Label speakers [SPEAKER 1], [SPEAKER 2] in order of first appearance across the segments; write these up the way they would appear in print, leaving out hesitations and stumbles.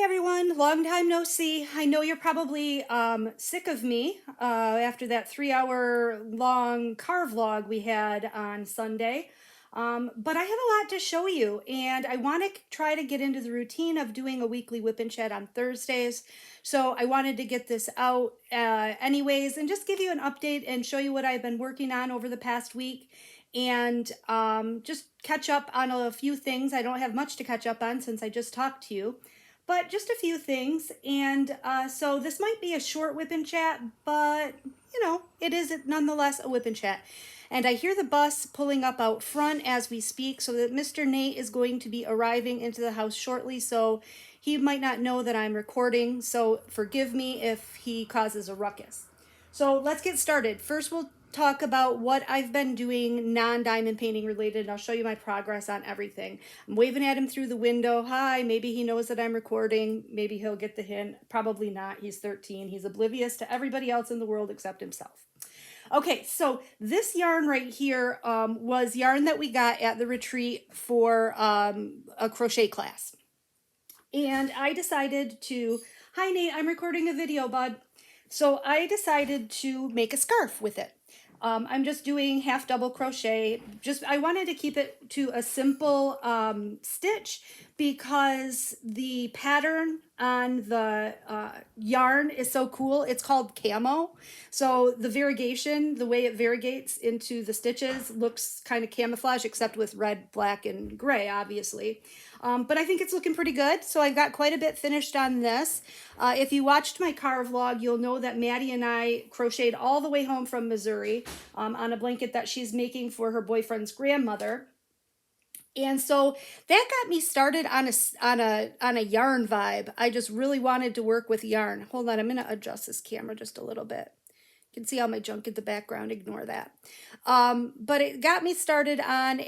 [SPEAKER 1] everyone, long time no see. I know you're probably sick of me after that 3 hour long car vlog we had on Sunday. But I have a lot to show you, and I want to try to get into the routine of doing a weekly WIP and Chat on Thursdays. So I wanted to get this out anyways and just give you an update and show you what I've been working on over the past week, and just catch up on a few things. I don't have much to catch up on since I just talked to you, but just a few things. And so this might be a short WIP and Chat, but you know, it is nonetheless a WIP and Chat. And I hear the bus pulling up out front as we speak, so that Mr. Nate is going to be arriving into the house shortly, so he might not know that I'm recording, so forgive me if he causes a ruckus. So let's get started. First, we'll talk about what I've been doing non-diamond painting related, and I'll show you my progress on everything. I'm waving at him through the window. Hi, maybe he knows that I'm recording. Maybe he'll get the hint. Probably not. He's 13. He's oblivious to everybody else in the world except himself. Okay, so this yarn right here was yarn that we got at the retreat for a crochet class. And I decided to, hi Nate, I'm recording a video, bud. So I decided to make a scarf with it. I'm just doing half double crochet. I wanted to keep it to a simple stitch because the pattern on the yarn is so cool. It's called camo. So the variegation, the way it variegates into the stitches looks kind of camouflage, except with red, black, and gray, obviously. But I think it's looking pretty good. So I've got quite a bit finished on this. If you watched my car vlog, you'll know that Maddie and I crocheted all the way home from Missouri on a blanket that she's making for her boyfriend's grandmother. And so that got me started on a yarn vibe. I just really wanted to work with yarn. Hold on, I'm going to adjust this camera just a little bit. You can see all my junk in the background. Ignore that. But it got me started on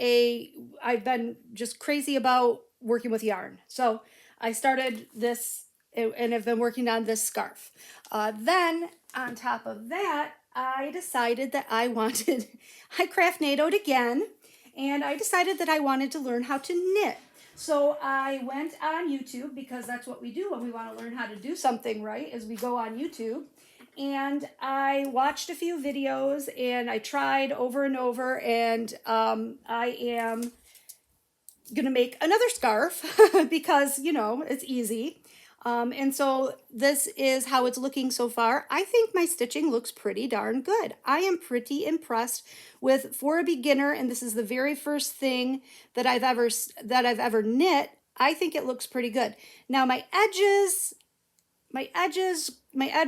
[SPEAKER 1] I've been just crazy about working with yarn. So I started this and have been working on this scarf. Then on top of that, I decided that I Craftnadoed again, and I decided that I wanted to learn how to knit. So I went on YouTube, because that's what we do when we want to learn how to do something right, is we go on YouTube. And I watched a few videos and I tried over and over, and I am gonna make another scarf because, you know, it's easy. And so this is how it's looking so far. I think my stitching looks pretty darn good. I am pretty impressed with, for a beginner, and this is the very first thing that I've ever knit. I think it looks pretty good. Now my edge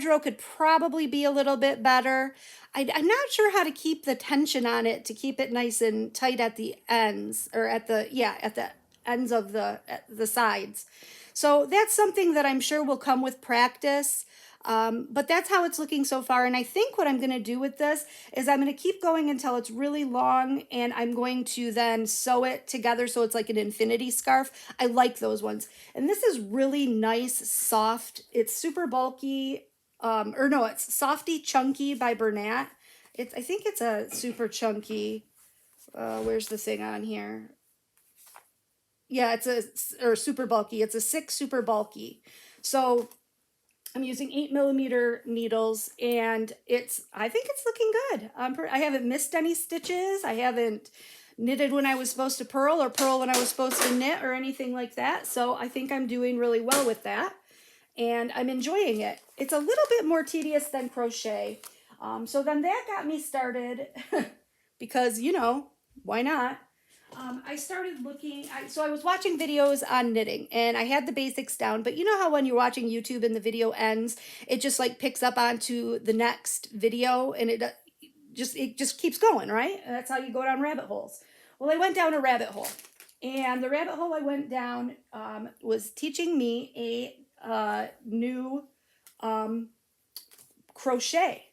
[SPEAKER 1] row could probably be a little bit better. I'm not sure how to keep the tension on it to keep it nice and tight at the ends, or at the ends of the sides. So that's something that I'm sure will come with practice. But that's how it's looking so far. And I think what I'm going to do with this is I'm going to keep going until it's really long, and I'm going to then sew it together so it's like an infinity scarf. I like those ones. And this is really nice, soft. It's super bulky. It's Softy Chunky by Bernat. I think it's a super chunky. Where's the thing on here? Yeah, or super bulky. It's a 6 super bulky. So I'm using 8mm needles, and I think it's looking good. I haven't missed any stitches. I haven't knitted when I was supposed to purl, or purl when I was supposed to knit, or anything like that. So I think I'm doing really well with that, and I'm enjoying it. It's a little bit more tedious than crochet. So then that got me started because, you know, why not? I started looking, so I was watching videos on knitting, and I had the basics down, but you know how when you're watching YouTube and the video ends, it just like picks up onto the next video, and it just keeps going, right? And that's how you go down rabbit holes. Well, I went down a rabbit hole, and the rabbit hole I went down was teaching me a new crochet.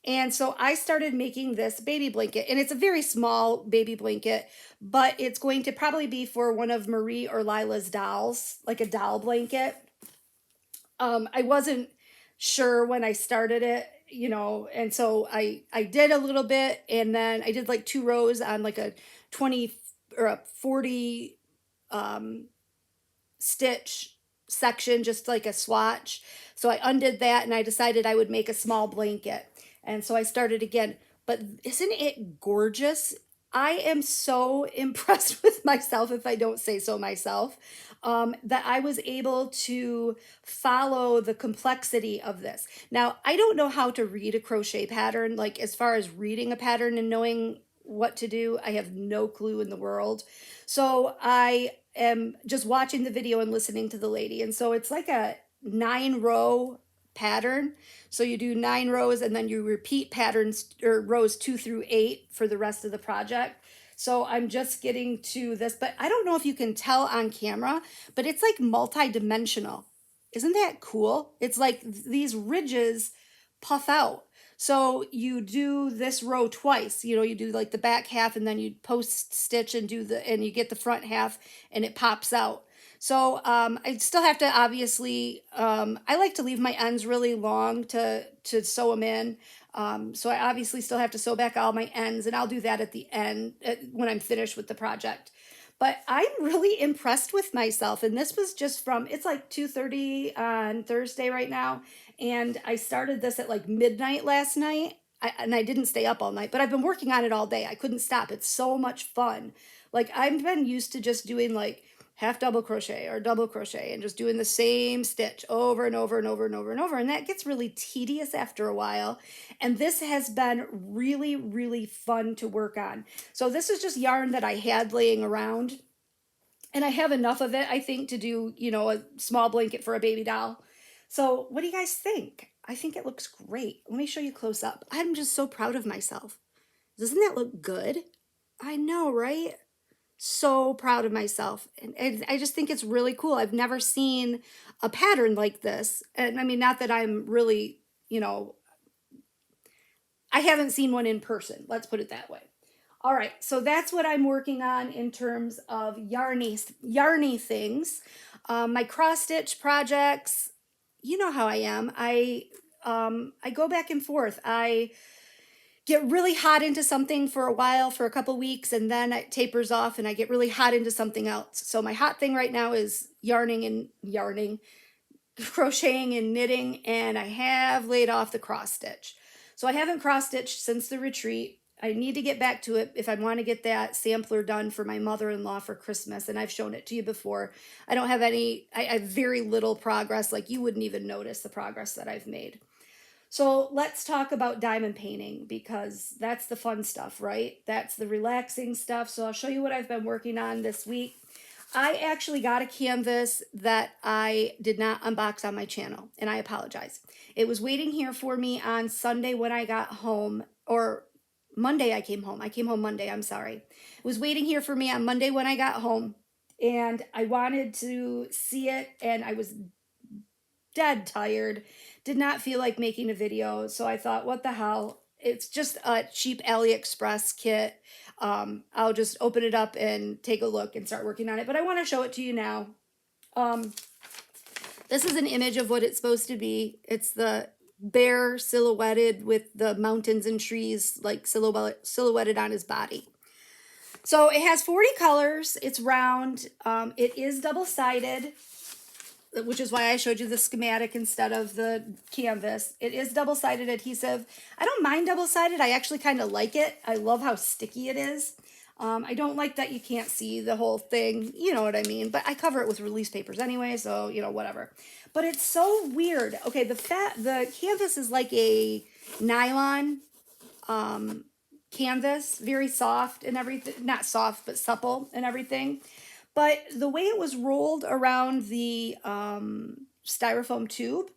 [SPEAKER 1] And so I started making this baby blanket, and it's a very small baby blanket, but it's going to probably be for one of Marie or Lila's dolls, like a doll blanket. I wasn't sure when I started it, you know, and so I did a little bit, and then I did like 2 rows on like a 20 or a 40 stitch section, just like a swatch. So I undid that and I decided I would make a small blanket. And so I started again. But isn't it gorgeous? I am so impressed with myself, if I don't say so myself, that I was able to follow the complexity of this. Now, I don't know how to read a crochet pattern, like as far as reading a pattern and knowing what to do, I have no clue in the world. So I am just watching the video and listening to the lady. And so it's like a 9-row pattern. So you do 9 rows and then you repeat patterns or rows 2 through 8 for the rest of the project. So I'm just getting to this, but I don't know if you can tell on camera, but it's like multi-dimensional. Isn't that cool? It's like these ridges puff out. So you do this row twice, you do like the back half and then you post stitch and you get the front half and it pops out. So I still have to obviously, I like to leave my ends really long to sew them in. So I obviously still have to sew back all my ends and I'll do that at the end when I'm finished with the project. But I'm really impressed with myself. And this was just it's like 2:30 on Thursday right now. And I started this at like midnight last night. And I didn't stay up all night, but I've been working on it all day. I couldn't stop. It's so much fun. Like I've been used to just doing like half double crochet or double crochet and just doing the same stitch over and over and over and over and over. And that gets really tedious after a while. And this has been really, really fun to work on. So this is just yarn that I had laying around. And I have enough of it, I think, to do, a small blanket for a baby doll. So what do you guys think? I think it looks great. Let me show you close up. I'm just so proud of myself. Doesn't that look good? I know, right? So proud of myself. And I just think it's really cool. I've never seen a pattern like this. And I mean, not that I'm really, I haven't seen one in person. Let's put it that way. All right, so that's what I'm working on in terms of yarny things. My cross stitch projects, you know how I am. I go back and forth. I get really hot into something for a while, for a couple weeks, and then it tapers off and I get really hot into something else. So my hot thing right now is yarning, crocheting and knitting, and I have laid off the cross stitch. So I haven't cross stitched since the retreat. I need to get back to it if I want to get that sampler done for my mother-in-law for Christmas, and I've shown it to you before. I don't have I have very little progress, like you wouldn't even notice the progress that I've made. So let's talk about diamond painting because that's the fun stuff, right? That's the relaxing stuff. So I'll show you what I've been working on this week. I actually got a canvas that I did not unbox on my channel, and I apologize. It was waiting here for me on Sunday when I got home, or Monday I came home. I came home Monday, I'm sorry. It was waiting here for me on Monday when I got home, and I wanted to see it, and I was dead tired. Did not feel like making a video, so I thought, what the hell? It's just a cheap AliExpress kit. I'll just open it up and take a look and start working on it, but I want to show it to you now. This is an image of what it's supposed to be. It's the bear silhouetted with the mountains and trees like silhouetted on his body. So it has 40 colors. It's round. It is double-sided, which is why I showed you the schematic instead of the canvas. It is double-sided adhesive. I don't mind double-sided. I actually kind of like it. I love how sticky it is. I don't like that you can't see the whole thing. You know what I mean? But I cover it with release papers anyway, so, whatever. But it's so weird. Okay, the canvas is like a nylon canvas, very soft and everything. Not soft, but supple and everything. But the way it was rolled around the styrofoam tube,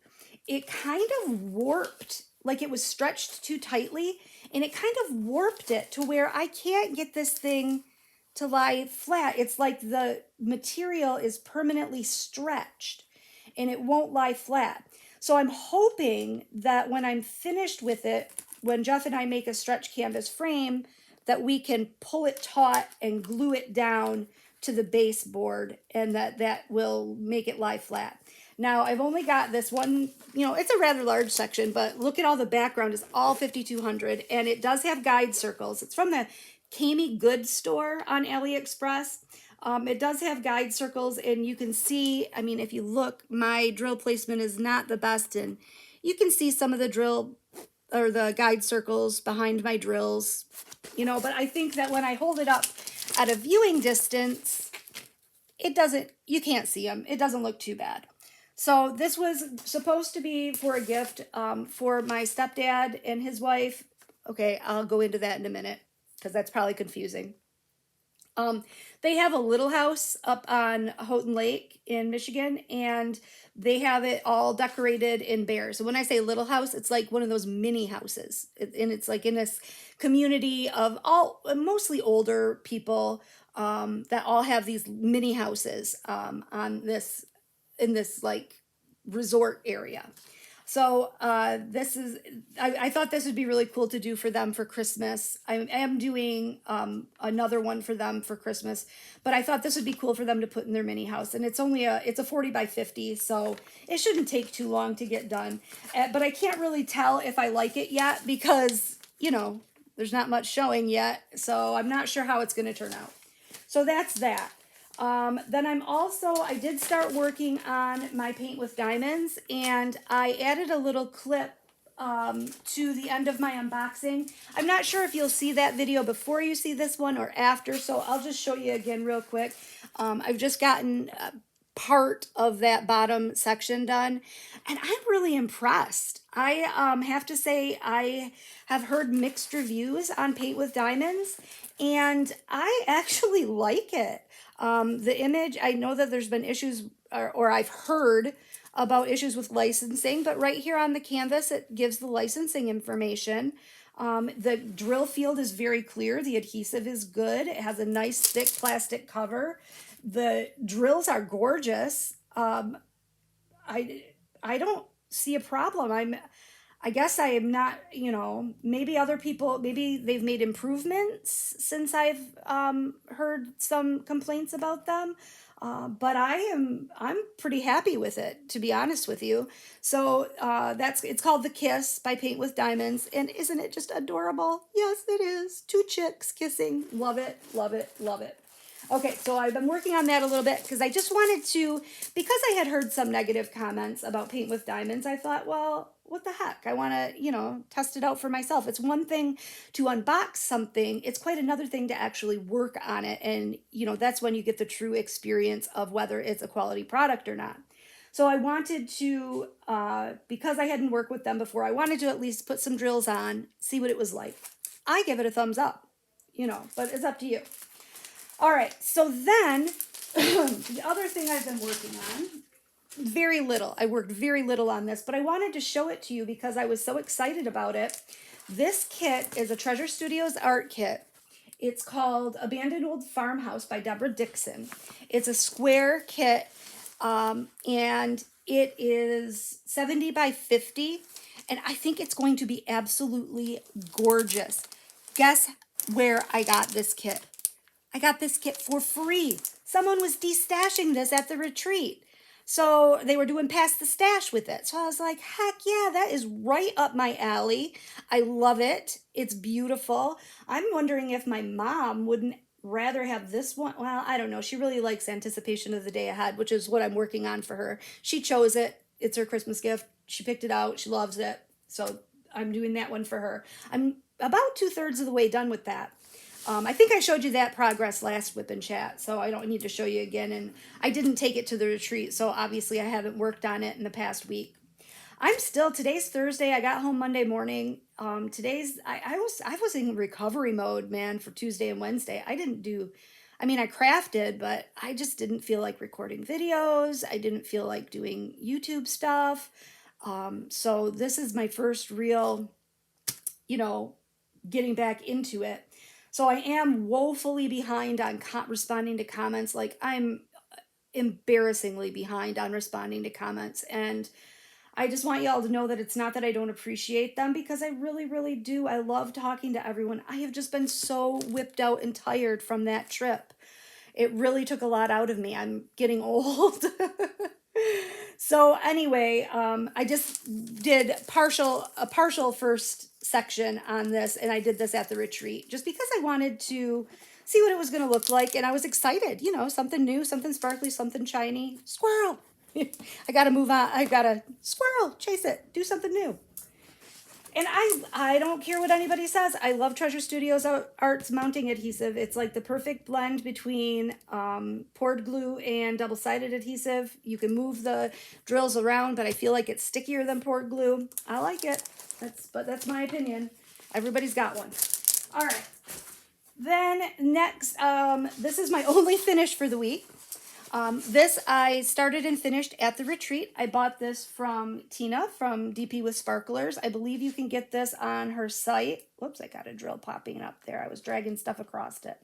[SPEAKER 1] it kind of warped, like it was stretched too tightly, and it kind of warped it to where I can't get this thing to lie flat. It's like the material is permanently stretched, and it won't lie flat. So I'm hoping that when I'm finished with it, when Jeff and I make a stretch canvas frame, that we can pull it taut and glue it down to the baseboard, and that will make it lie flat. Now, I've only got this one, it's a rather large section, but look at all the background is all 5200, and it does have guide circles. It's from the Kami Good store on AliExpress. It does have guide circles, and you can see, I mean, if you look, my drill placement is not the best, and you can see some of the drill or the guide circles behind my drills, you know, but I think that when I hold it up at a viewing distance, it doesn't, you can't see them. It doesn't look too bad. So this was supposed to be for a gift for my stepdad and his wife. Okay, I'll go into that in a minute because that's probably confusing. They have a little house up on Houghton Lake in Michigan, and they have it all decorated in bears. So when I say little house, it's like one of those mini houses. And it's like in this community of all mostly older people that all have these mini houses on this in this like resort area. So this is, I thought this would be really cool to do for them for Christmas. I am doing another one for them for Christmas, but I thought this would be cool for them to put in their mini house. And it's only it's a 40 by 50, so it shouldn't take too long to get done. But I can't really tell if I like it yet because, you know, there's not much showing yet. So I'm not sure how it's going to turn out. So that's that. Then I did start working on my paint with diamonds, and I added a little clip to the end of my unboxing. I'm not sure if you'll see that video before you see this one or after, so I'll just show you again real quick. I've just gotten part of that bottom section done, and I'm really impressed. I have to say I have heard mixed reviews on paint with diamonds, and I actually like it. The image, I know that there's been issues, or I've heard about issues with licensing, but right here on the canvas, it gives the licensing information. The drill field is very clear. The adhesive is good. It has a nice thick plastic cover. The drills are gorgeous. I don't see a problem. I guess I am not, you know, maybe other people, maybe they've made improvements since I've heard some complaints about them. But I'm pretty happy with it, to be honest with you. So it's called The Kiss by Paint with Diamonds. And isn't it just adorable? Yes, it is. Two chicks kissing. Love it, love it, love it. Okay, so I've been working on that a little bit because I just wanted to, because I had heard some negative comments about Paint with Diamonds, I thought, well, what the heck? I want to, you know, test it out for myself. It's one thing to unbox something. It's quite another thing to actually work on it. And, you know, that's when you get the true experience of whether it's a quality product or not. So I wanted to, because I hadn't worked with them before, I wanted to at least put some drills on, see what it was like. I give it a thumbs up, you know, but it's up to you. All right, so then the other thing I've been working on, very little. I worked very little on this, but I wanted to show it to you because I was so excited about it. This kit is a Treasure Studios art kit. It's called Abandoned Old Farmhouse by Deborah Dixon. It's a square kit, and it is 70 by 50, and I think it's going to be absolutely gorgeous. Guess where I got this kit? I got this kit for free. Someone was destashing this at the retreat. So they were doing pass the stash with it. So I was like, heck yeah, that is right up my alley. I love it. It's beautiful. I'm wondering if my mom wouldn't rather have this one. Well, I don't know. She really likes Anticipation of the Day Ahead, which is what I'm working on for her. She chose it. It's her Christmas gift. She picked it out. She loves it. So I'm doing that one for her. I'm about 2/3 of the way done with that. I think I showed you that progress last WIP and Chat, so I don't need to show you again. And I didn't take it to the retreat, so obviously I haven't worked on it in the past week. Today's Thursday. I got home Monday morning. I was in recovery mode, man, for Tuesday and Wednesday. I crafted, but I just didn't feel like recording videos. I didn't feel like doing YouTube stuff. So this is my first real, you know, getting back into it. So I am woefully behind on responding to comments. Like, I'm embarrassingly behind on responding to comments. And I just want y'all to know that it's not that I don't appreciate them, because I really, really do. I love talking to everyone. I have just been so whipped out and tired from that trip. It really took a lot out of me. I'm getting old. So anyway, I just did a partial first section on this, and I did this at the retreat just because I wanted to see what it was going to look like. And I was excited, you know, something new, something sparkly, something shiny. Squirrel. I got to move on. I got to squirrel, chase it, do something new. And I don't care what anybody says. I love Treasure Studios Art's mounting adhesive. It's like the perfect blend between poured glue and double-sided adhesive. You can move the drills around, but I feel like it's stickier than poured glue. I like it. But that's my opinion. Everybody's got one. All right. Then next, this is my only finish for the week. This I started and finished at the retreat. I bought this from Tina from DP with Sparklers. I believe you can get this on her site. Whoops, I got a drill popping up there. I was dragging stuff across it.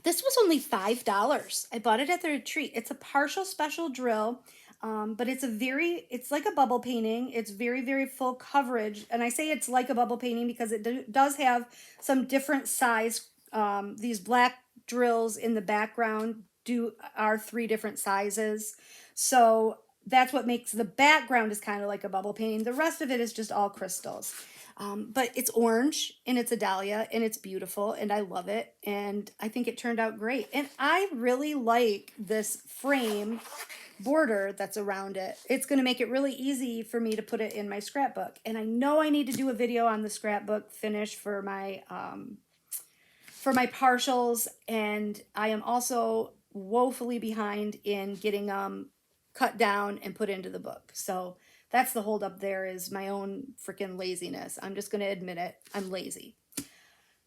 [SPEAKER 1] This was only $5. I bought it at the retreat. It's a partial special drill, but it's like a bubble painting. It's very, very full coverage. And I say it's like a bubble painting because it does have some different size. These black drills in the background are 3 different sizes. So that's what makes the background is kind of like a bubble painting. The rest of it is just all crystals. But it's orange and it's a dahlia and it's beautiful and I love it. And I think it turned out great. And I really like this frame border that's around it. It's going to make it really easy for me to put it in my scrapbook. And I know I need to do a video on the scrapbook finish for my partials. And I am also woefully behind in getting cut down and put into the book. So that's the holdup there, is my own freaking laziness. I'm just going to admit it. I'm lazy.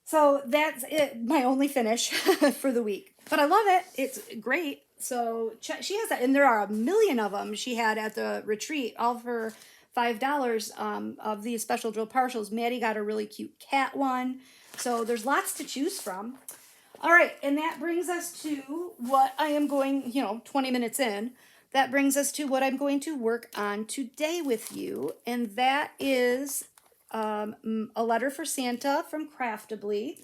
[SPEAKER 1] So that's it. My only finish for the week. But I love it. It's great. So she has that. And there are a million of them she had at the retreat, all for $5 of these special drill partials. Maddie got a really cute cat one. So there's lots to choose from. All right. And that brings us to what I am going, 20 minutes in. That brings us to what I'm going to work on today with you, and that is a letter for Santa from Craftably,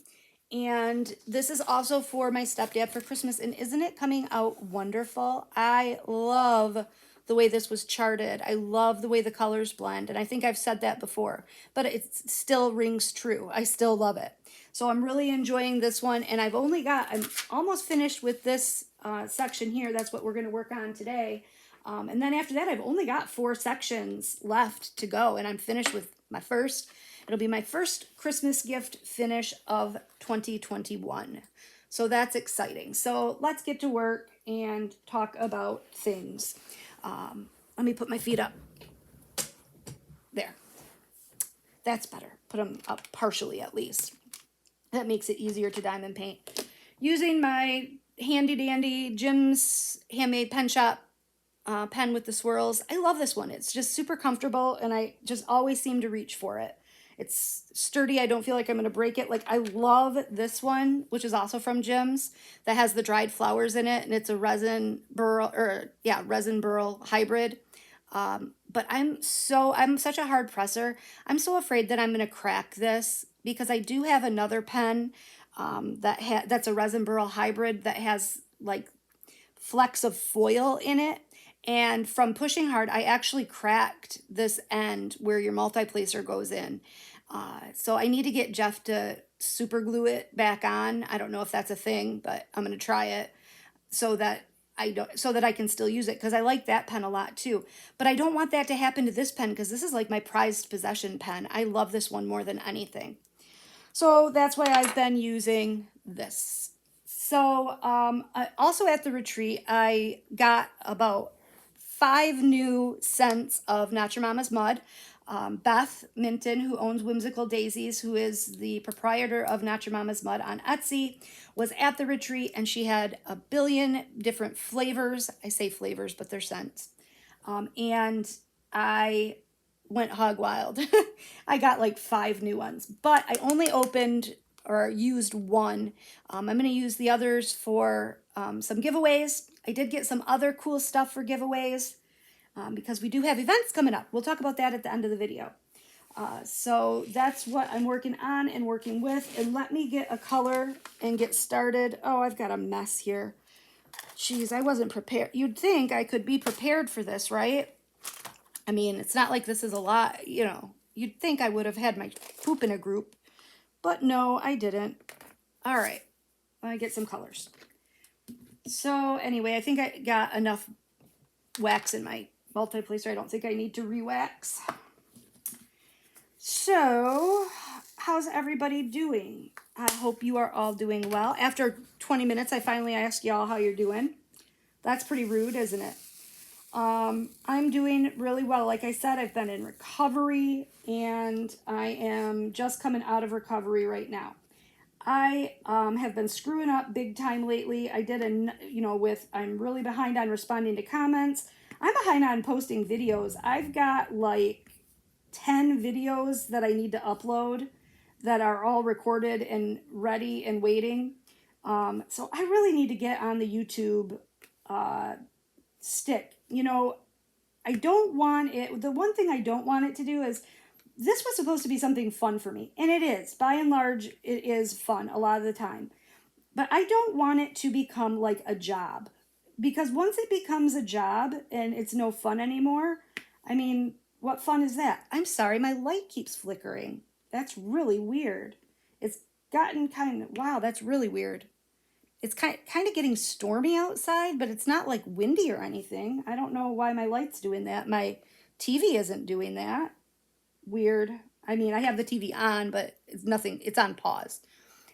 [SPEAKER 1] and this is also for my stepdad for Christmas, and isn't it coming out wonderful? I love the way this was charted. I love the way the colors blend, and I think I've said that before, but it still rings true. I still love it. So I'm really enjoying this one, and I'm almost finished with this section here. That's what we're going to work on today. And then after that, I've only got 4 sections left to go, and I'm finished with my first. It'll be my first Christmas gift finish of 2021. So that's exciting. So let's get to work and talk about things. Let me put my feet up. There. That's better. Put them up partially at least. That makes it easier to diamond paint. Using my handy dandy Jim's Handmade Pen Shop pen with the swirls. I love this one. It's just super comfortable and I just always seem to reach for it. It's sturdy. I don't feel like I'm going to break it. Like, I love this one, which is also from Jim's, that has the dried flowers in it, and it's a resin burl hybrid. But I'm such a hard presser. I'm so afraid that I'm going to crack this because I do have another pen that's a resin burl hybrid that has like flecks of foil in it. And from pushing hard, I actually cracked this end where your multi-placer goes in. So I need to get Jeff to super glue it back on. I don't know if that's a thing, but I'm going to try it so that I can still use it, because I like that pen a lot too. But I don't want that to happen to this pen, because this is like my prized possession pen. I love this one more than anything. So that's why I've been using this. So also at the retreat, I got about 5 new scents of Not Your Mama's Mud. Beth Minton, who owns Whimsical Daisies, who is the proprietor of Not Your Mama's Mud on Etsy, was at the retreat, and she had a billion different flavors. I say flavors, but they're scents. And I went hog wild. I got like 5 new ones, but I only opened or used one. I'm going to use the others for some giveaways. I did get some other cool stuff for giveaways because we do have events coming up. We'll talk about that at the end of the video. So that's what I'm working on and working with. And let me get a color and get started. Oh, I've got a mess here. Jeez, I wasn't prepared. You'd think I could be prepared for this, right? I mean, it's not like this is a lot, You'd think I would have had my poop in a group. but no, I didn't. All right, let me get some colors. So anyway, I think I got enough wax in my multi-placer. I don't think I need to re-wax. So, how's everybody doing? I hope you are all doing well. After 20 minutes, I finally asked y'all how you're doing. That's pretty rude, isn't it? I'm doing really well. Like I said, I've been in recovery, and I am just coming out of recovery right now. I have been screwing up big time lately. I did I'm really behind on responding to comments. I'm behind on posting videos. I've got like 10 videos that I need to upload that are all recorded and ready and waiting. So I really need to get on the YouTube stick. I don't want it. The one thing I don't want it to do is, this was supposed to be something fun for me. And it is. By and large, it is fun a lot of the time. But I don't want it to become like a job. Because once it becomes a job and it's no fun anymore, I mean, what fun is that? I'm sorry, my light keeps flickering. That's really weird. It's gotten wow, that's really weird. It's kind of getting stormy outside, but it's not like windy or anything. I don't know why my light's doing that. My TV isn't doing that. Weird. I mean, I have the TV on, but it's nothing. It's on pause.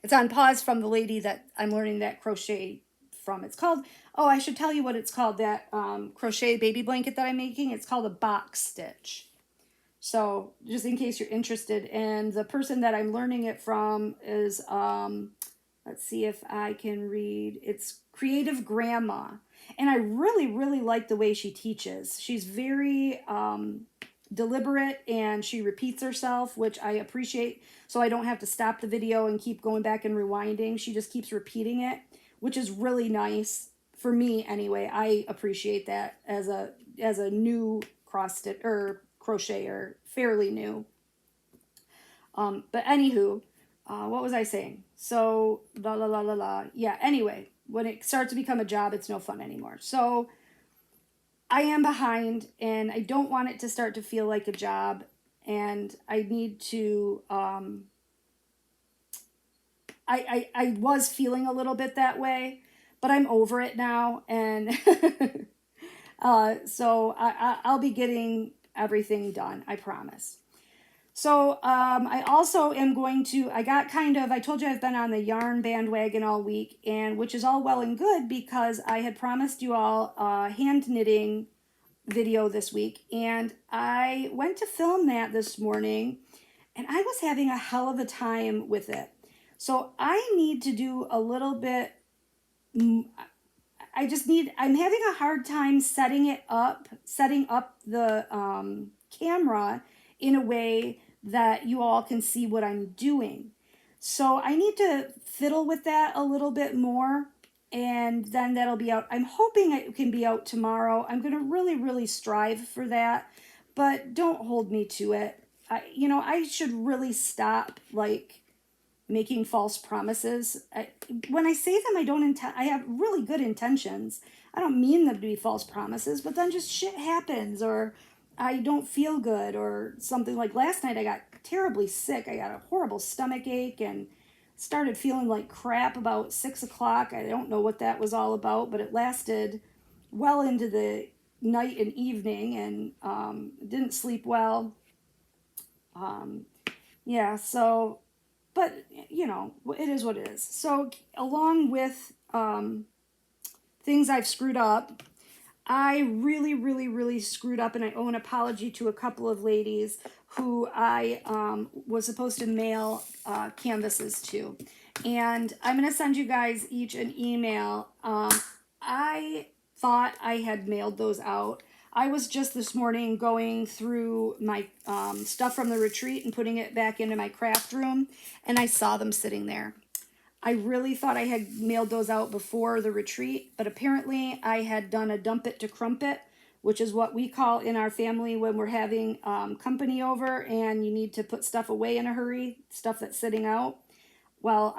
[SPEAKER 1] It's on pause from the lady that I'm learning that crochet from. It's called, oh, I should tell you what it's called, that crochet baby blanket that I'm making. It's called a box stitch. So just in case you're interested. And the person that I'm learning it from is, let's see if I can read. It's Creative Grandma. And I really, really like the way she teaches. She's very deliberate, and she repeats herself, which I appreciate, so I don't have to stop the video and keep going back and rewinding. She just keeps repeating it, which is really nice for me anyway. I appreciate that as a new cross stitch or crocheter, fairly new. But anywho, what was I saying? So yeah, anyway, when it starts to become a job, it's no fun anymore. So I am behind, and I don't want it to start to feel like a job, and I need to, I was feeling a little bit that way, but I'm over it now, and so I'll be getting everything done, I promise. So I also am going to, I told you I've been on the yarn bandwagon all week, and which is all well and good because I had promised you all a hand knitting video this week, and I went to film that this morning, and I was having a hell of a time with it. So I need to do a little bit, I'm having a hard time setting up the camera in a way that you all can see what I'm doing. So I need to fiddle with that a little bit more, and then that'll be out. I'm hoping it can be out tomorrow. I'm going to really, really strive for that, but don't hold me to it. I should really stop, like, making false promises. When I say them, I have really good intentions. I don't mean them to be false promises, but then just shit happens, or I don't feel good, or something. Like last night I got terribly sick. I got a horrible stomach ache and started feeling like crap about 6 o'clock. I don't know what that was all about, but it lasted well into the night and evening, and didn't sleep well. Yeah, so, but it is what it is. So along with things I've screwed up, I really, really, really screwed up, and I owe an apology to a couple of ladies who I was supposed to mail canvases to. And I'm going to send you guys each an email. I thought I had mailed those out. I was just this morning going through my stuff from the retreat and putting it back into my craft room, and I saw them sitting there. I really thought I had mailed those out before the retreat, but apparently I had done a dump it to crumpet, which is what we call in our family when we're having company over and you need to put stuff away in a hurry, stuff that's sitting out. Well,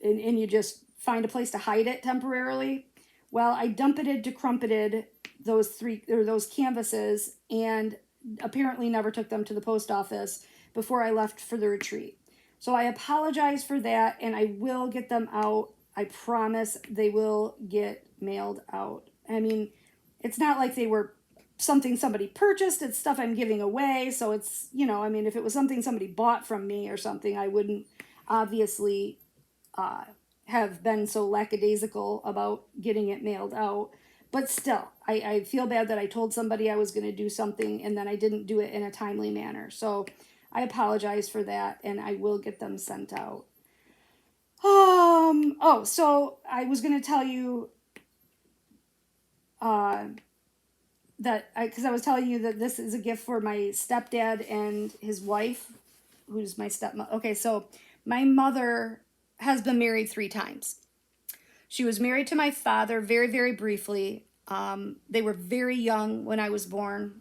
[SPEAKER 1] and you just find a place to hide it temporarily. Well, I dumpeted to crumpeted those canvases, and apparently never took them to the post office before I left for the retreat. So I apologize for that, and I will get them out. I promise they will get mailed out. I mean, it's not like they were something somebody purchased, it's stuff I'm giving away. So it's, I mean, if it was something somebody bought from me or something, I wouldn't obviously have been so lackadaisical about getting it mailed out. But still, I feel bad that I told somebody I was going to do something and then I didn't do it in a timely manner. So I apologize for that, and I will get them sent out. Oh, so I was going to tell you because I was telling you that this is a gift for my stepdad and his wife, who's my stepmother. Okay, so my mother has been married 3 times. She was married to my father very, very briefly. They were very young when I was born,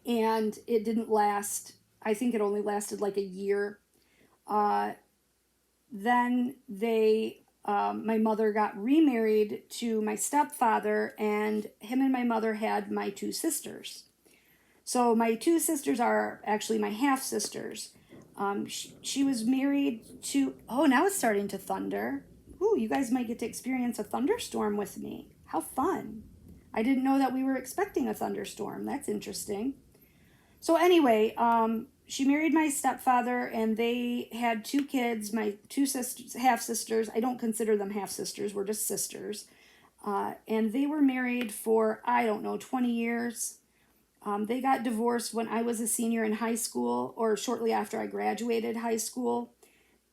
[SPEAKER 1] and it didn't last. I think it only lasted like a year. Then my mother got remarried to my stepfather, and him and my mother had my 2 sisters. So my 2 sisters are actually my half sisters. She was married to, oh, now it's starting to thunder. Ooh, you guys might get to experience a thunderstorm with me. How fun. I didn't know that we were expecting a thunderstorm. That's interesting. So anyway, she married my stepfather, and they had 2 kids, my 2 sisters, half sisters. I don't consider them half sisters. We're just sisters. And they were married for, I don't know, 20 years. They got divorced when I was a senior in high school, or shortly after I graduated high school.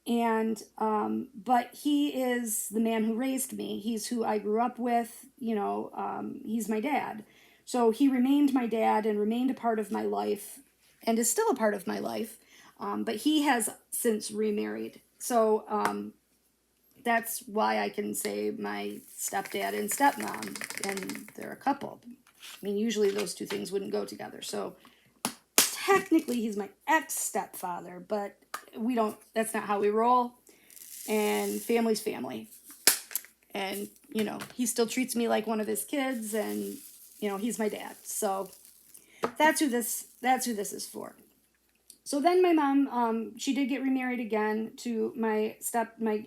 [SPEAKER 1] And but he is the man who raised me. He's who I grew up with. He's my dad. So he remained my dad and remained a part of my life, and is still a part of my life. But he has since remarried. So that's why I can say my stepdad and stepmom, and they're a couple. I mean, usually those 2 things wouldn't go together. So technically he's my ex-stepfather, but that's not how we roll. And family's family. And, he still treats me like one of his kids, and, he's my dad. So that's who this is for. So then my mom, she did get remarried again to my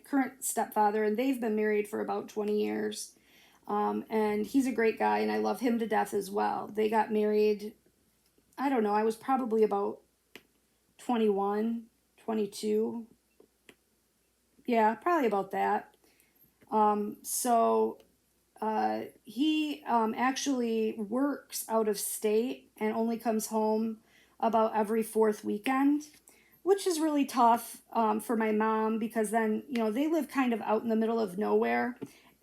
[SPEAKER 1] current stepfather, and they've been married for about 20 years. And he's a great guy, and I love him to death as well. They got married, I don't know, I was probably about 21, 22. Yeah, probably about that. He actually works out of state and only comes home about every 4th weekend, which is really tough for my mom, because then, they live kind of out in the middle of nowhere.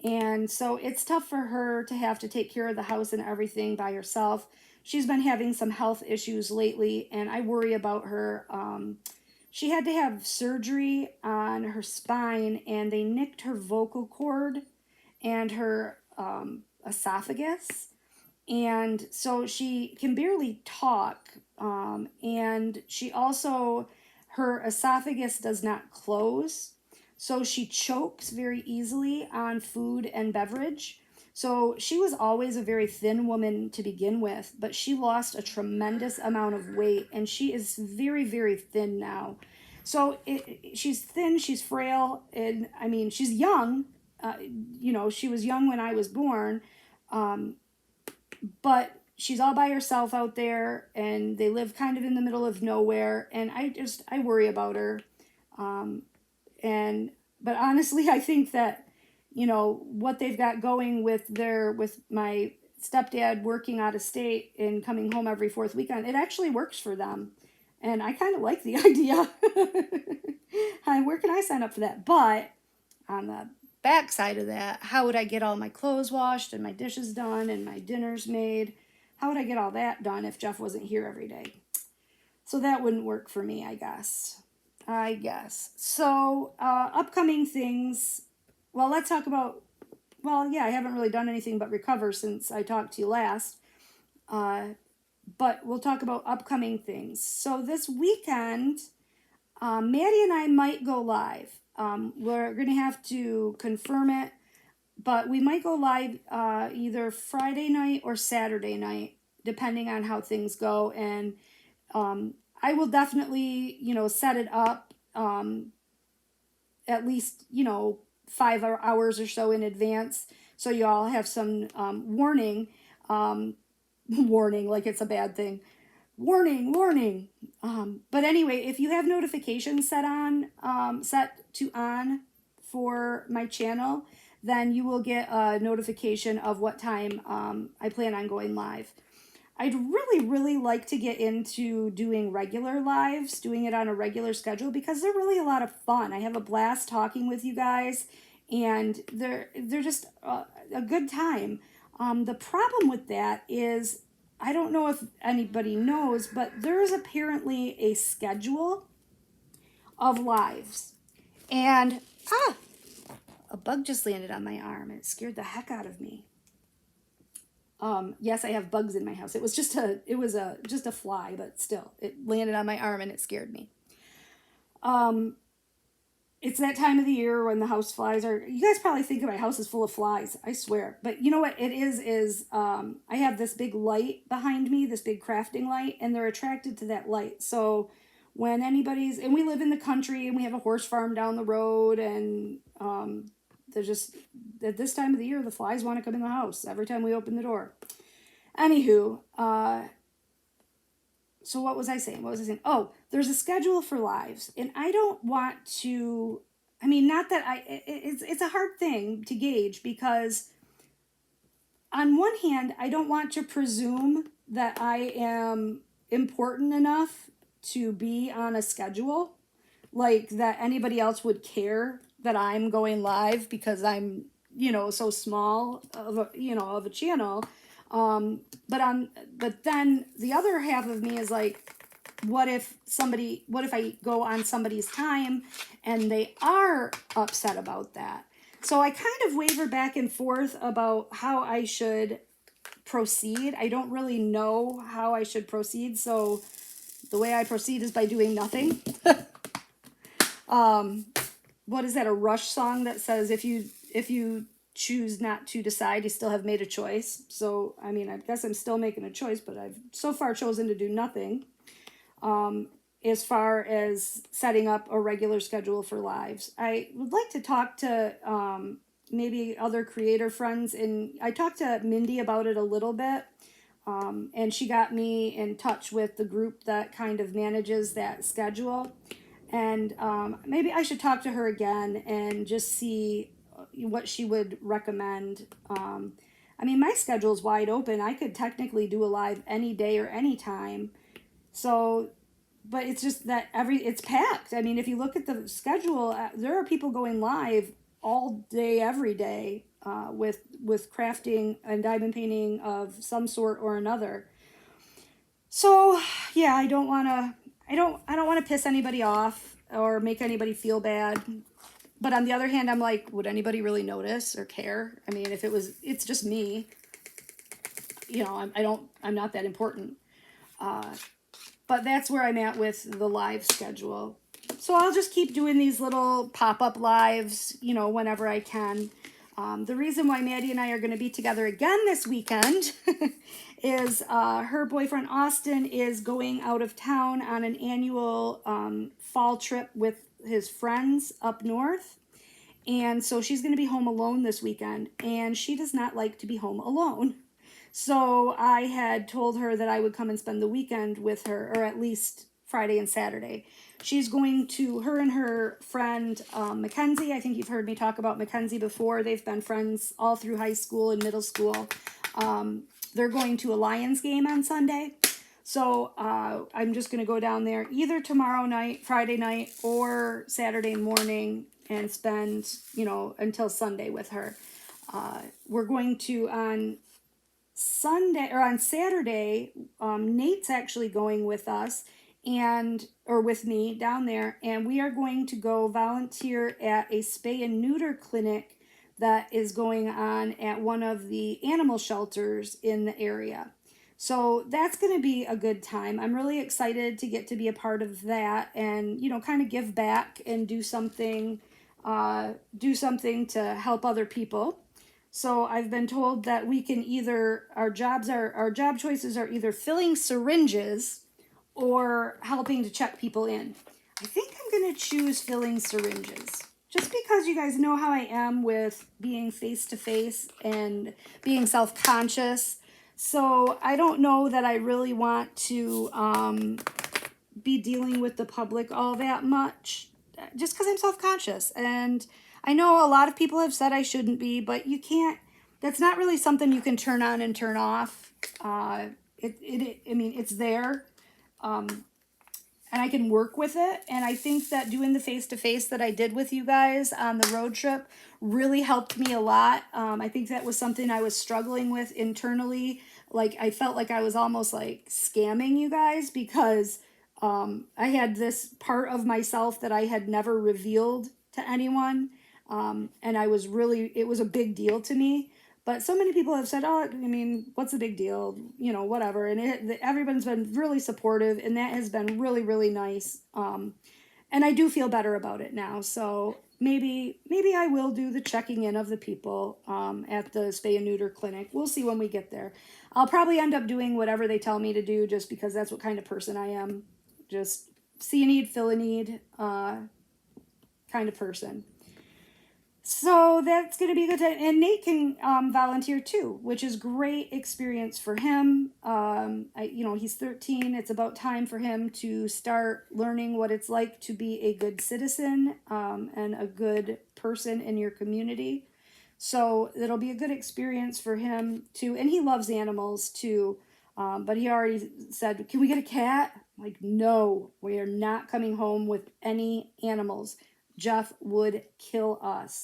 [SPEAKER 1] And so it's tough for her to have to take care of the house and everything by herself. She's been having some health issues lately, and I worry about her. She had to have surgery on her spine, and they nicked her vocal cord and her esophagus. And so she can barely talk. And she also, her esophagus does not close. So she chokes very easily on food and beverage. So she was always a very thin woman to begin with, but she lost a tremendous amount of weight, and she is very, very thin now. So she's thin, she's frail, and I mean, she's young. She was young when I was born, but she's all by herself out there, and they live kind of in the middle of nowhere, and I worry about her. But honestly, I think that, what they've got going with my stepdad working out of state and coming home every 4th weekend, it actually works for them. And I kind of like the idea. Where can I sign up for that? But on the backside of that, how would I get all my clothes washed and my dishes done and my dinners made? How would I get all that done if Jeff wasn't here every day? So that wouldn't work for me, I guess. So, upcoming things. Well, let's talk about, I haven't really done anything but recover since I talked to you last. But we'll talk about upcoming things. So this weekend, Maddie and I might go live. We're going to have to confirm it, but we might go live either Friday night or Saturday night, depending on how things go. And I will definitely, set it up at least, 5 hours or so in advance. So you all have some warning, warning, like it's a bad thing. Warning, warning. But anyway, if you have notifications set to on for my channel, then you will get a notification of what time I plan on going live. I'd really, really like to get into doing regular lives, doing it on a regular schedule, because they're really a lot of fun. I have a blast talking with you guys, and they're just a good time. The problem with that is, I don't know if anybody knows, but there is apparently a schedule of lives. And, a bug just landed on my arm, and it scared the heck out of me. Yes, I have bugs in my house. It was just a fly, but still, it landed on my arm and it scared me. It's that time of the year when the house flies are, you guys probably think my house is full of flies, I swear. But you know what it is, I have this big light behind me, this big crafting light, and they're attracted to that light. So when and we live in the country, and we have a horse farm down the road, and, they're just, at this time of the year, the flies want to come in the house every time we open the door. Anywho, so what was I saying? Oh, there's a schedule for lives, and I don't want to, not that it's a hard thing to gauge, because on one hand, I don't want to presume that I am important enough to be on a schedule, like that anybody else would care that I'm going live because I'm, so small of a channel. But then the other half of me is like, what if I go on somebody's time and they are upset about that? So I kind of waver back and forth about how I should proceed. I don't really know how I should proceed. So the way I proceed is by doing nothing. What is that, a Rush song that says, if you choose not to decide, you still have made a choice? So, I guess I'm still making a choice, but I've so far chosen to do nothing as far as setting up a regular schedule for lives. I would like to talk to maybe other creator friends, and I talked to Mindy about it a little bit, and she got me in touch with the group that kind of manages that schedule. And maybe I should talk to her again and just see what she would recommend. My schedule's wide open. I could technically do a live any day or any time. So, but it's just that it's packed. If you look at the schedule, there are people going live all day, every day, with crafting and diamond painting of some sort or another. So, yeah, I don't want to piss anybody off or make anybody feel bad. But on the other hand, I'm like, would anybody really notice or care? If it's just me, I'm not that important. But that's where I'm at with the live schedule. So I'll just keep doing these little pop-up lives, whenever I can. The reason why Maddie and I are going to be together again this weekend is her boyfriend Austin is going out of town on an annual fall trip with his friends up north. And so she's going to be home alone this weekend, and she does not like to be home alone. So I had told her that I would come and spend the weekend with her, or at least Friday and Saturday. She's going to, her and her friend Mackenzie, I think you've heard me talk about Mackenzie before. They've been friends all through high school and middle school. They're going to a Lions game on Sunday. So I'm just going to go down there either tomorrow night, Friday night, or Saturday morning and spend, until Sunday with her. We're going to, on Saturday, Nate's actually going with us or with me down there, and we are going to go volunteer at a spay and neuter clinic that is going on at one of the animal shelters in the area. So that's going to be a good time. I'm really excited to get to be a part of that and, kind of give back and do something to help other people. So I've been told that we can our job choices are either filling syringes or helping to check people in. I think I'm going to choose filling syringes. Just because you guys know how I am with being face-to-face and being self-conscious. So I don't know that I really want to be dealing with the public all that much. Just because I'm self-conscious. And I know a lot of people have said I shouldn't be, but you can't. That's not really something you can turn on and turn off. I mean, it's there. And I can work with it. And I think that doing the face-to-face that I did with you guys on the road trip really helped me a lot. I think that was something I was struggling with internally. Like, I felt like I was almost like scamming you guys because I had this part of myself that I had never revealed to anyone. And I was really, it was a big deal to me. But so many people have said, oh, I mean, what's the big deal? You know, whatever. And everyone's been really supportive, and that has been really, really nice. And I do feel better about it now. So maybe I will do the checking in of the people at the spay and neuter clinic. We'll see when we get there. I'll probably end up doing whatever they tell me to do just because that's what kind of person I am. Just see a need, fill a need kind of person. So that's going to be a good time. And Nate can volunteer too, which is great experience for him. He's 13. It's about time for him to start learning what it's like to be a good citizen and a good person in your community. So it'll be a good experience for him too. And he loves animals too. But he already said, can we get a cat? I'm like, no, we are not coming home with any animals. Jeff would kill us.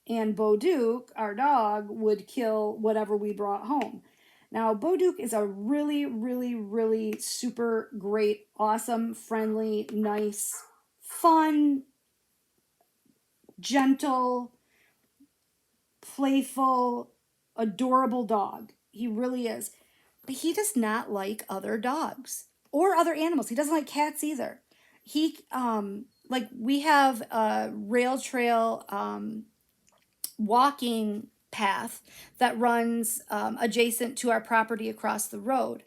[SPEAKER 1] And Bo Duke, our dog, would kill whatever we brought home. Now, Bo Duke is a really, really, really super great, awesome, friendly, nice, fun, gentle, playful, adorable dog. He really is. But he does not like other dogs or other animals. He doesn't like cats either. We have a rail trail walking path that runs adjacent to our property across the road.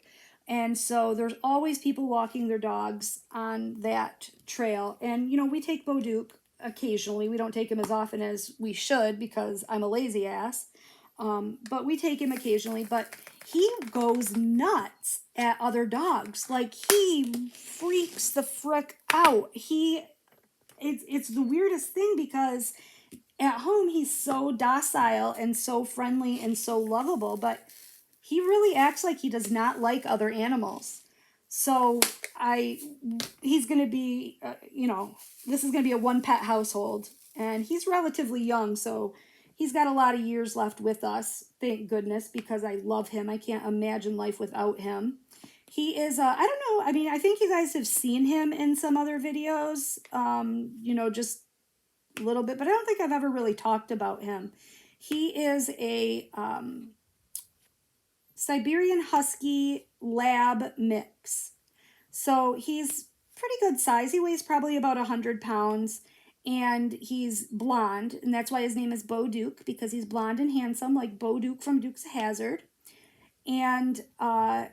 [SPEAKER 1] And so there's always people walking their dogs on that trail. And, we take Bo Duke occasionally. We don't take him as often as we should because I'm a lazy ass. But we take him occasionally. But he goes nuts at other dogs. Like, he freaks the frick out. It's the weirdest thing because at home he's so docile and so friendly and so lovable, but he really acts like he does not like other animals. So he's going to be, this is going to be a one pet household, and he's relatively young, so he's got a lot of years left with us, thank goodness, because I love him. I can't imagine life without him. He is, I don't know, I mean, I think you guys have seen him in some other videos, just a little bit, but I don't think I've ever really talked about him. He is a Siberian Husky Lab mix. So he's pretty good size. He weighs probably about 100 pounds, and he's blonde, and that's why his name is Bo Duke, because he's blonde and handsome, like Bo Duke from Duke's Hazzard. And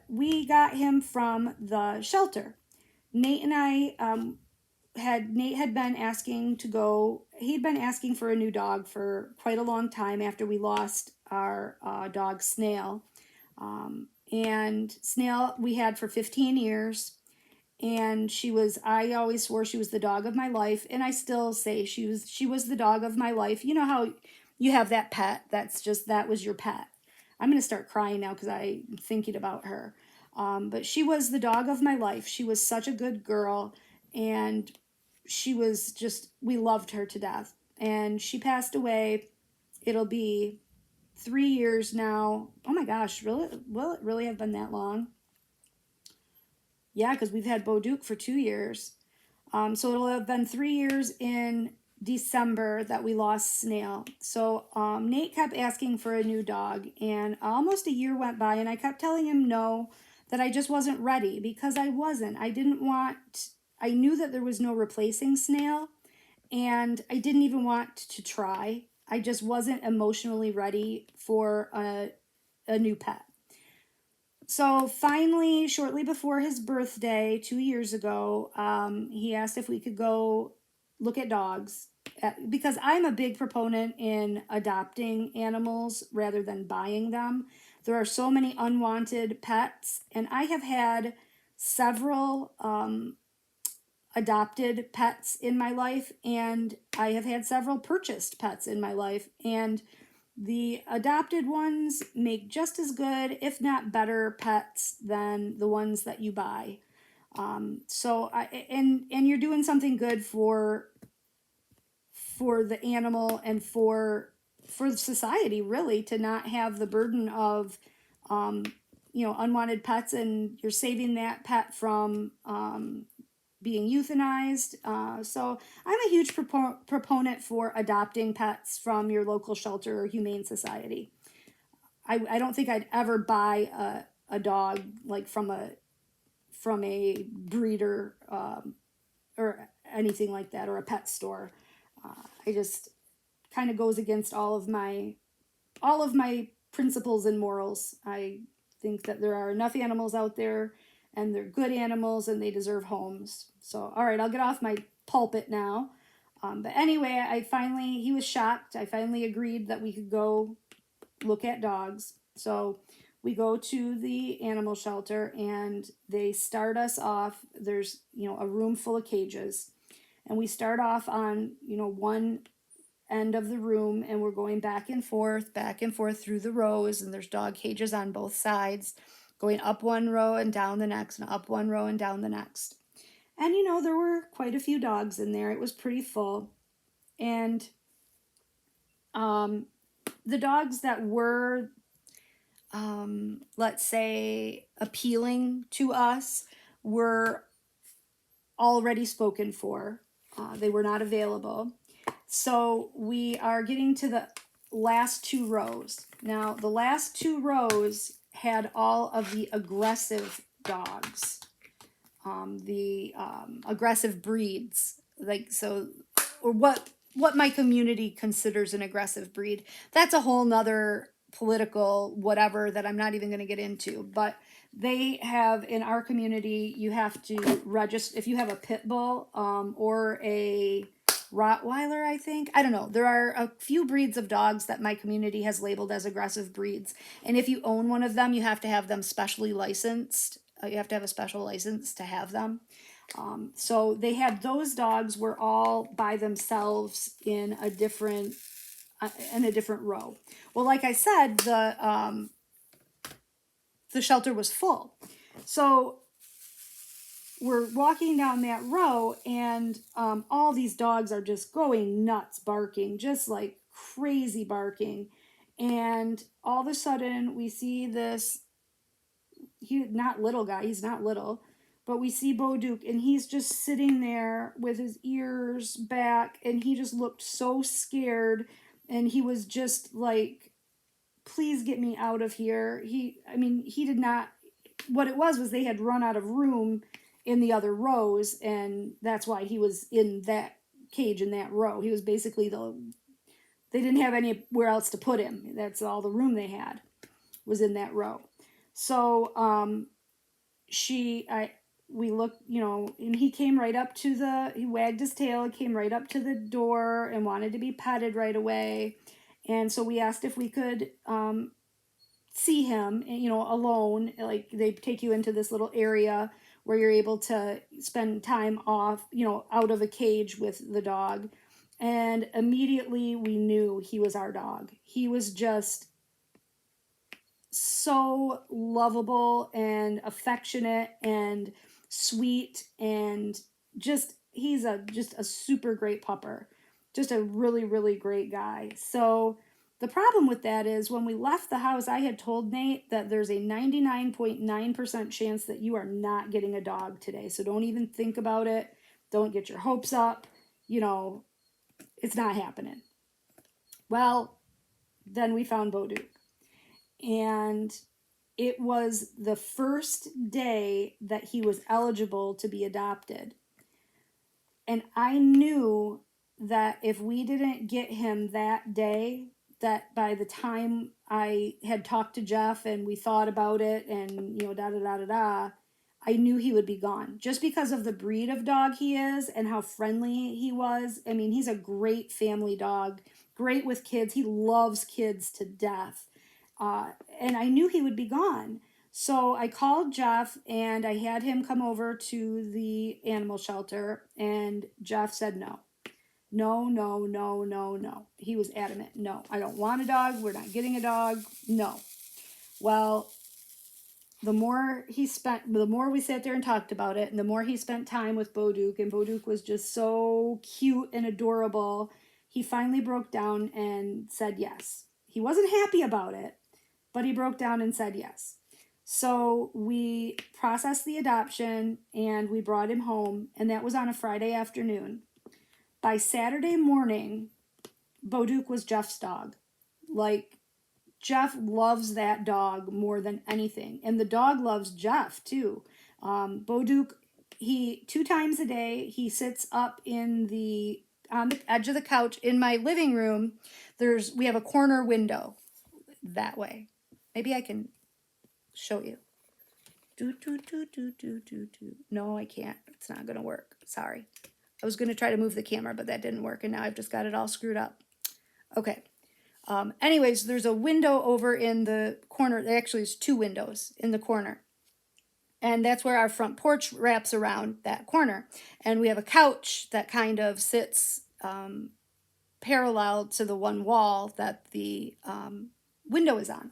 [SPEAKER 1] we got him from the shelter. Nate and I Nate had been asking to go, he'd been asking for a new dog for quite a long time after we lost our dog Snail. And Snail we had for 15 years. And I always swore she was the dog of my life. And I still say she was the dog of my life. You know how you have that pet, that was your pet. I'm going to start crying now because I'm thinking about her. But she was the dog of my life. She was such a good girl. And we loved her to death. And she passed away. It'll be 3 years now. Oh my gosh, really? Will it really have been that long? Yeah, because we've had Bo Duke for 2 years. So it'll have been 3 years in December that we lost Snail. So Nate kept asking for a new dog, and almost a year went by, and I kept telling him no, that I just wasn't ready, because I wasn't. I knew that there was no replacing Snail, and I didn't even want to try. I just wasn't emotionally ready for a new pet. So finally, shortly before his birthday 2 years ago, he asked if we could go look at dogs because I'm a big proponent in adopting animals rather than buying them. There are so many unwanted pets, and I have had several adopted pets in my life, and I have had several purchased pets in my life, and the adopted ones make just as good, if not better, pets than the ones that you buy. And you're doing something good for the animal and for society, really, to not have the burden of unwanted pets, and you're saving that pet from being euthanized. So I'm a huge proponent for adopting pets from your local shelter or humane society. I don't think I'd ever buy a dog like from a breeder or anything like that, or a pet store. I just kind of goes against all of my principles and morals. I think that there are enough animals out there, and they're good animals, and they deserve homes. So, all right, I'll get off my pulpit now. But anyway, he was shocked. I finally agreed that we could go look at dogs. So we go to the animal shelter, and they start us off. There's, a room full of cages. And we start off on, one end of the room, and we're going back and forth through the rows, and there's dog cages on both sides, going up one row and down the next, and up one row and down the next. And there were quite a few dogs in there. It was pretty full. And the dogs that were, let's say, appealing to us were already spoken for. They were not available. So we are getting to the last two rows. Now, the last two rows had all of the aggressive dogs, the aggressive breeds, or what my community considers an aggressive breed. That's a whole nother political whatever that I'm not even going to get into. But they have, in our community, you have to register if you have a pit bull or a Rottweiler, I think. I don't know. There are a few breeds of dogs that my community has labeled as aggressive breeds. And if you own one of them, you have to have them specially licensed. You have to have a special license to have them. So they had those dogs were all by themselves in a different row. Well, like I said, the shelter was full. So we're walking down that row, and all these dogs are just going nuts, barking, just like crazy barking. And all of a sudden, we see this, not little guy, he's not little, but we see Bo Duke, and he's just sitting there with his ears back, and he just looked so scared, and he was just like, please get me out of here. He did not, what it was they had run out of room in the other rows, and that's why he was in that cage in that row. He was basically they didn't have anywhere else to put him. That's all the room they had was in that row. So we looked, and he came right up to he wagged his tail, came right up to the door and wanted to be petted right away. And so we asked if we could see him, alone. Like, they take you into this little area where you're able to spend time off, out of a cage with the dog. And immediately we knew he was our dog. He was just so lovable and affectionate and sweet, and he's just a super great pupper. Just a really, really great guy. So the problem with that is when we left the house, I had told Nate that there's a 99.9% chance that you are not getting a dog today. So don't even think about it. Don't get your hopes up. It's not happening. Well, then we found Bo Duke. And it was the first day that he was eligible to be adopted. And I knew that if we didn't get him that day, that by the time I had talked to Jeff and we thought about it and, da da da da da, I knew he would be gone just because of the breed of dog he is and how friendly he was. I mean, he's a great family dog, great with kids. He loves kids to death. And I knew he would be gone. So I called Jeff and I had him come over to the animal shelter, and Jeff said no. No, no, no, no, no. He was adamant. No, I don't want a dog. We're not getting a dog. No. Well, the more we sat there and talked about it, and the more he spent time with Boduk, and Boduk was just so cute and adorable, he finally broke down and said yes. He wasn't happy about it, but he broke down and said yes. So we processed the adoption and we brought him home, and that was on a Friday afternoon. By Saturday morning, Boduk was Jeff's dog. Like, Jeff loves that dog more than anything. And the dog loves Jeff, too. Boduk, 2 times a day, he sits up on the edge of the couch in my living room. We have a corner window that way. Maybe I can show you. No, I can't. It's not going to work. Sorry. I was going to try to move the camera, but that didn't work, and now I've just got it all screwed up. Okay. Anyways, there's a window over in the corner. Actually, there's 2 windows in the corner. And that's where our front porch wraps around that corner. And we have a couch that kind of sits parallel to the one wall that the window is on.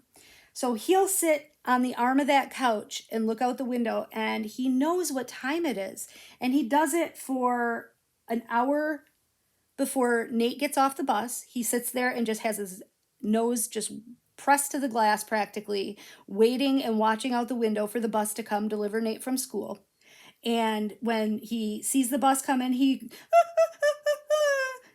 [SPEAKER 1] So he'll sit on the arm of that couch and look out the window, and he knows what time it is. And he does it for an hour before Nate gets off the bus. He sits there and just has his nose just pressed to the glass practically, waiting and watching out the window for the bus to come deliver Nate from school. And when he sees the bus come in, he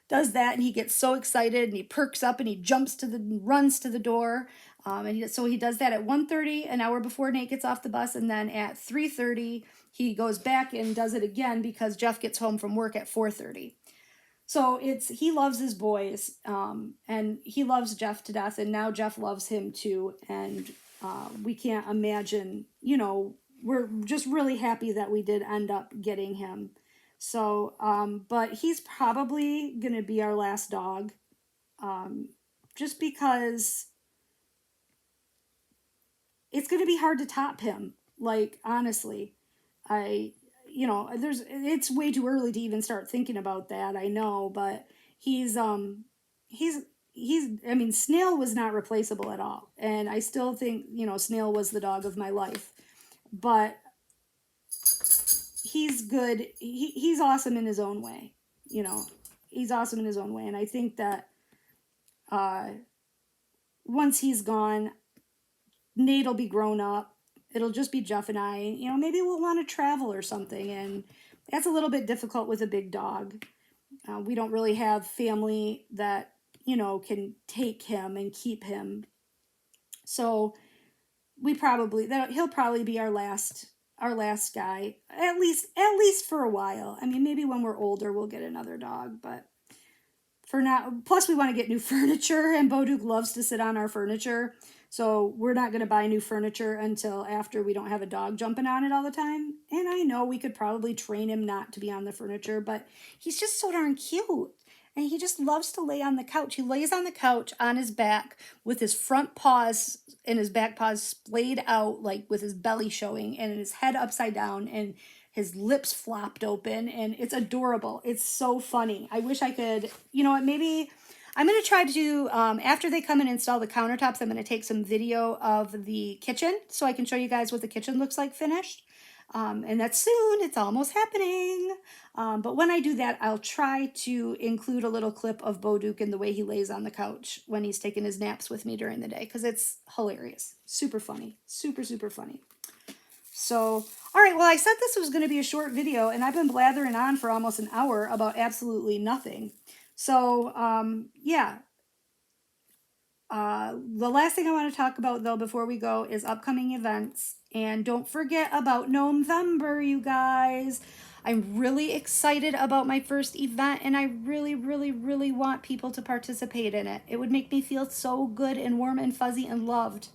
[SPEAKER 1] does that, and he gets so excited and he perks up and he runs to the door. So he does that at 1:30, an hour before Nate gets off the bus, and then at 3:30 he goes back and does it again because Jeff gets home from work at 4:30. So he loves his boys, and he loves Jeff to death, and now Jeff loves him too. And we can't imagine, we're just really happy that we did end up getting him. So, but he's probably going to be our last dog, just because it's going to be hard to top him. Like, honestly, it's way too early to even start thinking about that. I know, but I mean, Snail was not replaceable at all. And I still think, Snail was the dog of my life, but he's good. He's awesome in his own way. He's awesome in his own way. And I think that, once he's gone, Nate'll be grown up. It'll just be Jeff and I. Maybe we'll want to travel or something, and that's a little bit difficult with a big dog. We don't really have family that, can take him and keep him. So he'll probably be our last guy, at least for a while. I mean, maybe when we're older we'll get another dog, but for now, plus we want to get new furniture, and Boduk loves to sit on our furniture. So we're not going to buy new furniture until after we don't have a dog jumping on it all the time. And I know we could probably train him not to be on the furniture, but he's just so darn cute. And he just loves to lay on the couch. He lays on the couch on his back with his front paws and his back paws splayed out, like with his belly showing, and his head upside down, and his lips flopped open, and it's adorable. It's so funny. I wish I could, maybe I'm going to try to, after they come and install the countertops, I'm going to take some video of the kitchen so I can show you guys what the kitchen looks like finished. And that's soon. It's almost happening. But when I do that, I'll try to include a little clip of Boduk and the way he lays on the couch when he's taking his naps with me during the day, because it's hilarious. Super funny. Super, super funny. So, all right, well, I said this was going to be a short video, and I've been blathering on for almost an hour about absolutely nothing. So, yeah. The last thing I want to talk about, though, before we go is upcoming events. And don't forget about November, you guys. I'm really excited about my first event, and I really, really, really want people to participate in it. It would make me feel so good and warm and fuzzy and loved.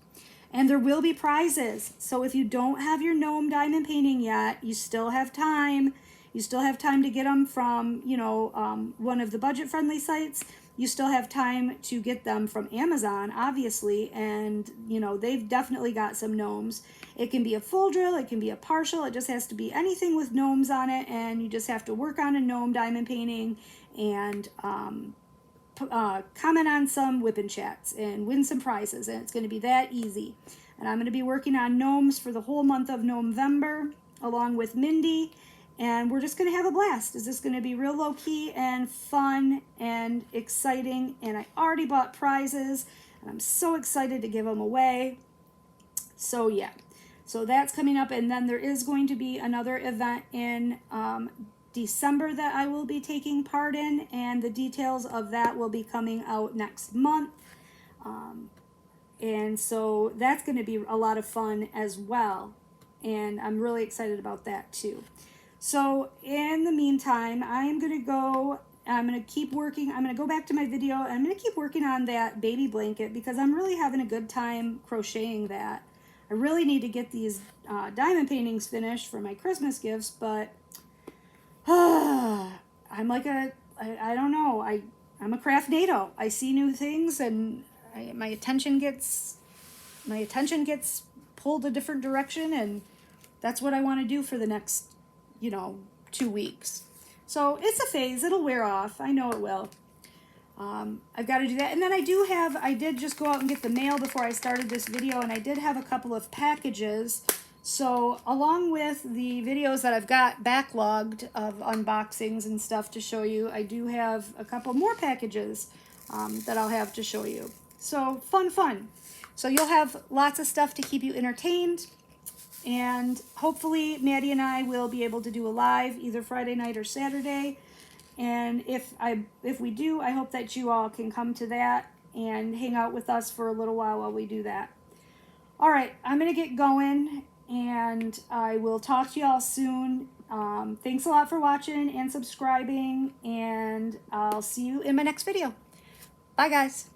[SPEAKER 1] And there will be prizes. So if you don't have your gnome diamond painting yet, you still have time. You still have time to get them from, one of the budget-friendly sites. You still have time to get them from Amazon, obviously, and, they've definitely got some gnomes. It can be a full drill, it can be a partial, it just has to be anything with gnomes on it, and you just have to work on a gnome diamond painting and comment on some WIP and Chats and win some prizes, and it's going to be that easy. And I'm going to be working on gnomes for the whole month of November along with Mindy, and we're just going to have a blast. It's just going to be real low-key and fun and exciting, and I already bought prizes, and I'm so excited to give them away. So yeah, so that's coming up, and then there is going to be another event in December that I will be taking part in, and the details of that will be coming out next month. And so that's going to be a lot of fun as well, and I'm really excited about that too. So in the meantime, I'm going to keep working. I'm going to go back to my video, and I'm going to keep working on that baby blanket because I'm really having a good time crocheting that. I really need to get these diamond paintings finished for my Christmas gifts, but I'm like I don't know. I'm a Craftnado. I see new things, and my attention gets pulled a different direction, and that's what I want to do for the next 2 weeks. So it's a phase. It'll wear off. I know it will. I've got to do that. And then I did just go out and get the mail before I started this video, and I did have a couple of packages. So along with the videos that I've got backlogged of unboxings and stuff to show you, I do have a couple more packages that I'll have to show you. So fun. So you'll have lots of stuff to keep you entertained. And hopefully Maddie and I will be able to do a live either Friday night or Saturday. And if we do, I hope that you all can come to that and hang out with us for a little while we do that. All right, I'm going to get going, and I will talk to you all soon. Thanks a lot for watching and subscribing, and I'll see you in my next video. Bye, guys.